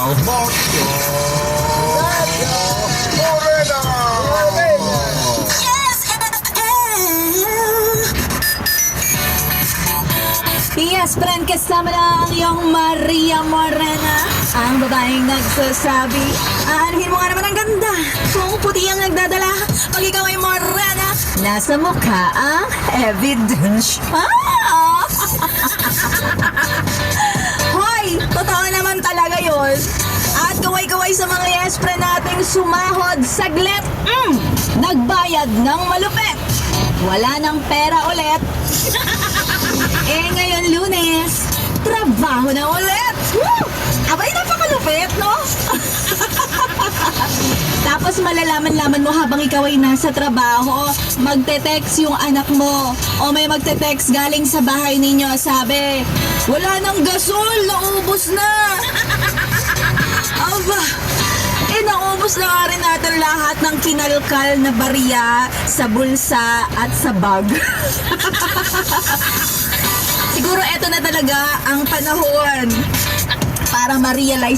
Mocho Morena. Yes, friend, kasama na ang iyong Maria Morena, ang babaeng nagsasabi, anuhin mo nga naman ang ganda kung puti ang nagdadala pag ikaw ay Morena. Nasa mukha ang evidence. Hoy, totoo naman talaga yon. At kaway-kaway sa mga yes friend nating sumahod saglit. Nagbayad ng malupit. Wala ng pera ulit. Eh ngayon Lunes, trabaho na ulit. Abay, napakalupit, no? Tapos malalaman-laman mo habang ikaw ay nasa trabaho, magte-text yung anak mo o may magte-text galing sa bahay ninyo, sabi, wala nang gasol, naubos na. Aba, naubos na nga rin natin lahat ng kinalkal na barya sa bulsa at sa bag. Siguro eto na talaga ang panahon para ma-realize